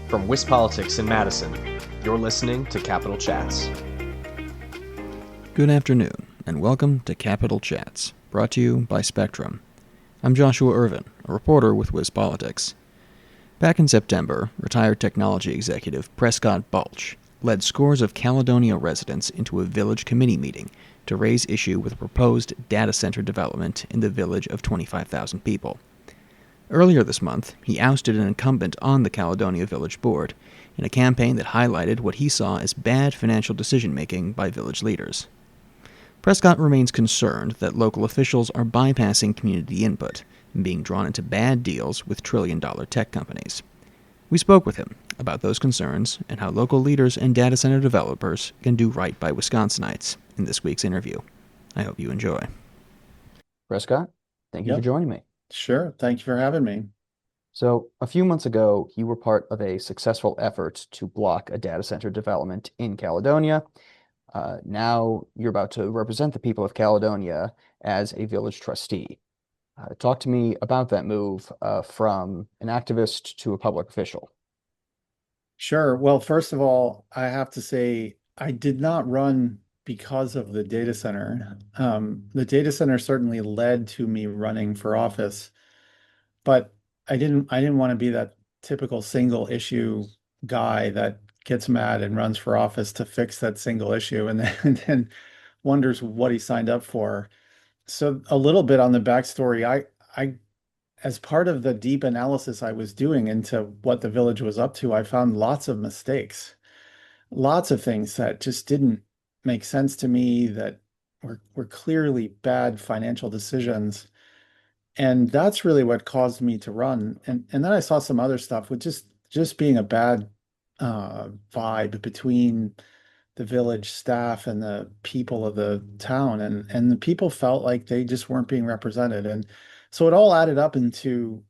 From WisPolitics in Madison, you're listening to Capital Chats. Good afternoon, and welcome to Capital Chats, brought to you by Spectrum. I'm Joshua Irvin, a reporter with WisPolitics. Back in September, retired technology executive Prescott Balch led scores of Caledonia residents into a village committee meeting to raise issue with proposed data center development in the village of 25,000 people. Earlier this month, he ousted an incumbent on the Caledonia Village Board in a campaign that highlighted what he saw as bad financial decision-making by village leaders. Prescott remains concerned that local officials are bypassing community input and being drawn into bad deals with trillion-dollar tech companies. We spoke with him about those concerns and how local leaders and data center developers can do right by Wisconsinites in this week's interview. I hope you enjoy. Prescott, thank you for Yep, joining me. sure. Thank you for having me. So, a few months ago, you were part of a successful effort to block a data center development in Caledonia. Now you're about to represent the people of Caledonia as a village trustee. Talk to me about that move from an activist to a public official. Sure. Well, first of all, I have to say I did not run because of the data center. The data center certainly led to me running for office, but I didn't want to be that typical single issue guy that gets mad and runs for office to fix that single issue and then, and then wonders what he signed up for. So a little bit on the backstory, I as part of the deep analysis I was doing into what the village was up to, I found lots of mistakes, lots of things that just didn't make sense to me that were clearly bad financial decisions. And that's really what caused me to run. And then I saw some other stuff with just being a bad vibe between the village staff and the people of the town, and the people felt like they just weren't being represented. And so it all added up into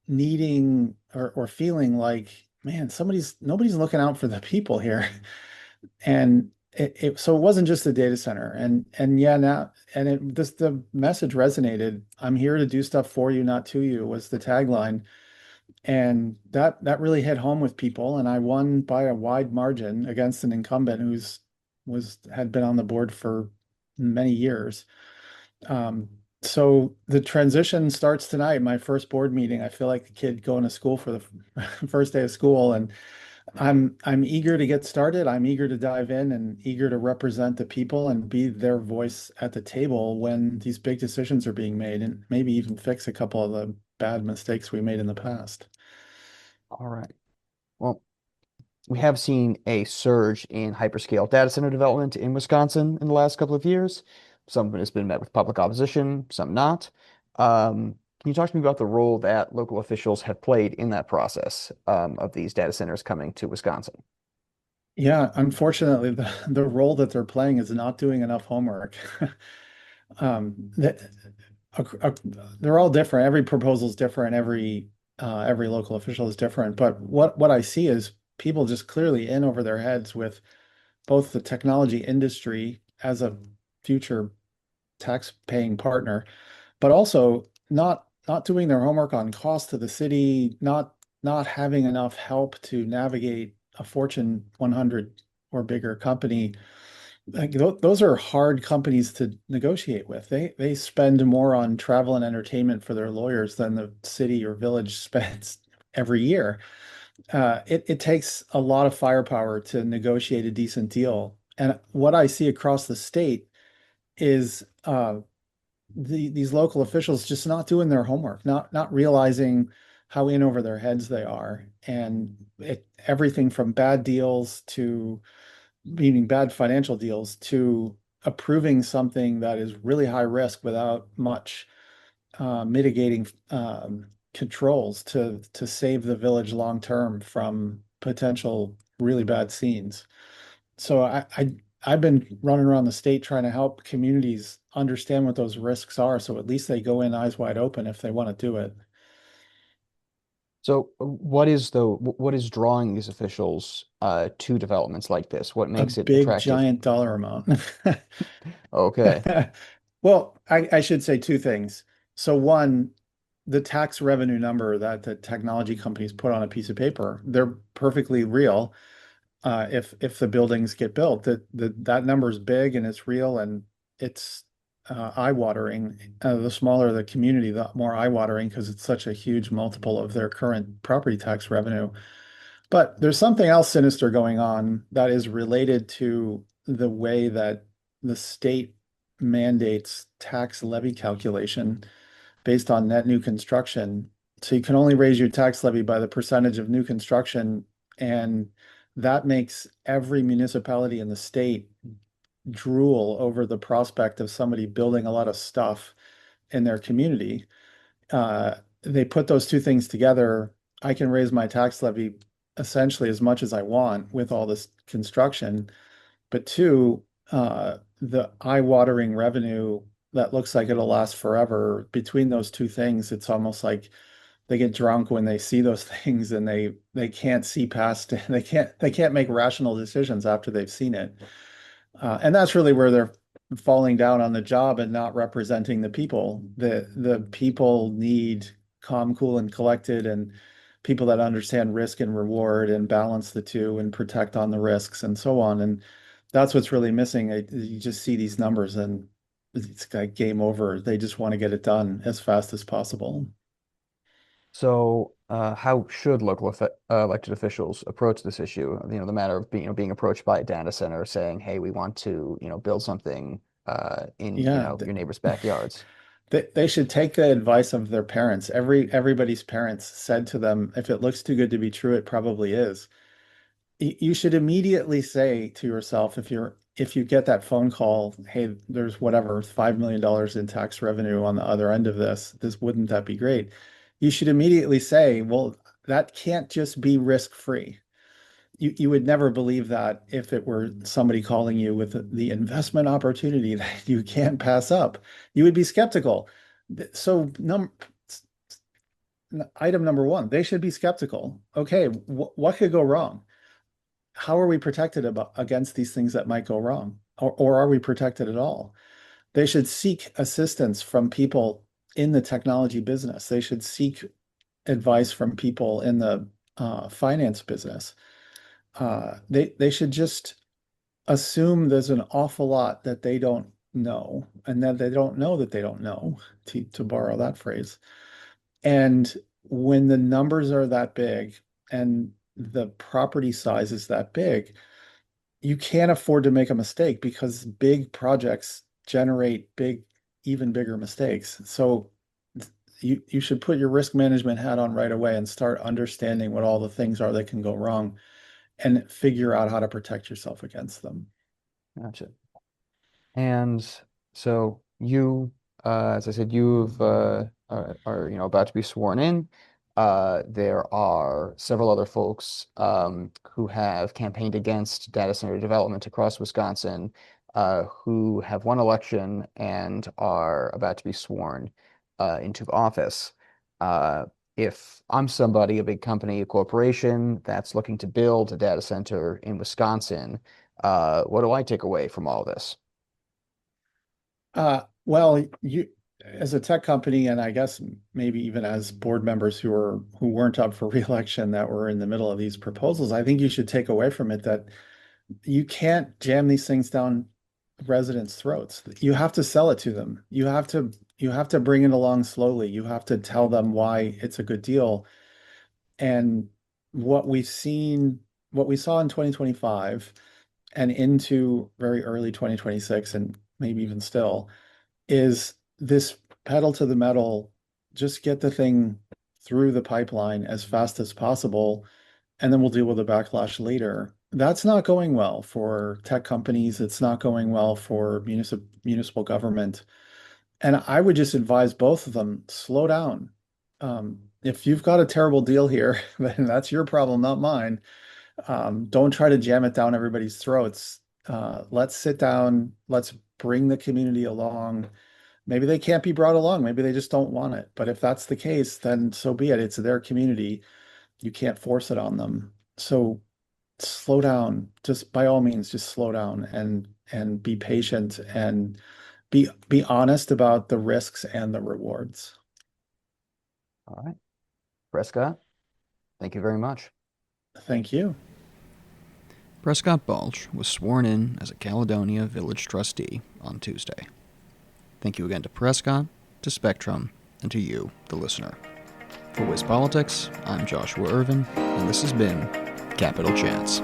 needing or feeling like, man, nobody's looking out for the people here. And so it wasn't just the data center. And yeah, now and it this the message resonated. I'm here to do stuff for you, not to you, was the tagline. And that really hit home with people. And I won by a wide margin against an incumbent who's had been on the board for many years. So the transition starts tonight, my first board meeting. I feel like the kid going to school for the first day of school, and I'm eager to get started. I'm eager to dive in and eager to represent the people and be their voice at the table when these big decisions are being made, and maybe even fix a couple of the bad mistakes we made in the past. All right. Well, we have seen a surge in hyperscale data center development in Wisconsin in the last couple of years. Some of it has been met with public opposition, some not. Can you talk to me about the role that local officials have played in that process of these data centers coming to Wisconsin? Yeah, unfortunately, the role that they're playing is not doing enough homework. That they're all different. Every proposal is different. Every local official is different. But what I see is people just clearly in over their heads with both the technology industry as a future tax-paying partner, but also not doing their homework on cost to the city, not having enough help to navigate a Fortune 100 or bigger company. Like those are hard companies to negotiate with. They spend more on travel and entertainment for their lawyers than the city or village spends every year. It takes a lot of firepower to negotiate a decent deal. And what I see across the state is these local officials just not doing their homework, not realizing how in over their heads they are, and everything from bad deals to meaning bad financial deals to approving something that is really high risk without much mitigating controls to save the village long term from potential really bad scenes. So I've been running around the state trying to help communities understand what those risks are, so at least they go in eyes wide open if they want to do it. So, what is drawing these officials to developments like this? What A makes it big attractive? giant dollar amount. Okay. Well, I should say two things. So one, the tax revenue number that the technology companies put on a piece of paper, they're perfectly real. If the buildings get built, that number is big and it's real and it's eye-watering. The smaller the community, the more eye-watering because it's such a huge multiple of their current property tax revenue. But there's something else sinister going on that is related to the way that the state mandates tax levy calculation based on net new construction. So you can only raise your tax levy by the percentage of new construction, and that makes every municipality in the state drool over the prospect of somebody building a lot of stuff in their community. They put those two things together. I can raise my tax levy essentially as much as I want with all this construction, but two, the eye-watering revenue that looks like it'll last forever. Between those two things, it's almost like they get drunk when they see those things and they can't see past it. They can't make rational decisions after they've seen it. And that's really where they're falling down on the job and not representing the people. The people need calm, cool, and collected, and people that understand risk and reward and balance the two and protect on the risks and so on. And that's what's really missing. You just see these numbers and it's like game over. They just want to get it done as fast as possible. So, how should local elected officials approach this issue? The matter of being approached by a data center saying, "Hey, we want to, build something in, Yeah, your neighbors' backyards." they should take the advice of their parents. Everybody's parents said to them, if it looks too good to be true, it probably is. You should immediately say to yourself, if you get that phone call, hey, there's whatever, $5 million in tax revenue on the other end of this, wouldn't that be great? You should immediately say, well, that can't just be risk-free. You would never believe that if it were somebody calling you with the investment opportunity that you can't pass up. You would be skeptical. So item number one, they should be skeptical. Okay, what could go wrong? How are we protected against these things that might go wrong? Or are we protected at all? They should seek assistance from people in the technology business. They should seek advice from people in the finance business. They should just assume there's an awful lot that they don't know, and that they don't know that they don't know, to borrow that phrase. And when the numbers are that big and the property size is that big, you can't afford to make a mistake because big projects generate even bigger mistakes. So you should put your risk management hat on right away and start understanding what all the things are that can go wrong and figure out how to protect yourself against them. Gotcha. And so you, as I said, you've are about to be sworn in. There are several other folks who have campaigned against data center development across Wisconsin, who have won election and are about to be sworn into office. Uh, if I'm somebody, a big company, a corporation that's looking to build a data center in Wisconsin, what do I take away from all this? Well, you as a tech company, and I guess maybe even as board members who weren't up for reelection that were in the middle of these proposals, I think you should take away from it that you can't jam these things down residents' throats. You have to sell it to them. You have to bring it along slowly. You have to tell them why it's a good deal. And what we've seen, what we saw in 2025 and into very early 2026, and maybe even still, is this pedal to the metal, just get the thing through the pipeline as fast as possible, and then we'll deal with the backlash later. That's not going well for tech companies. It's not going well for municipal government. And I would just advise both of them, slow down. If you've got a terrible deal here, then that's your problem, not mine. Don't try to jam it down everybody's throats. Let's sit down. Let's bring the community along. Maybe they can't be brought along. Maybe they just don't want it. But if that's the case, then so be it. It's their community. You can't force it on them. So slow down. Just by all means, just slow down and be patient and be honest about the risks and the rewards. All right. Prescott, thank you very much. Thank you. Prescott Balch was sworn in as a Caledonia village trustee on Tuesday. Thank you again to Prescott, to Spectrum, and to you, the listener. For Wiz Politics, I'm Joshua Irvin, and this has been Capital Chats.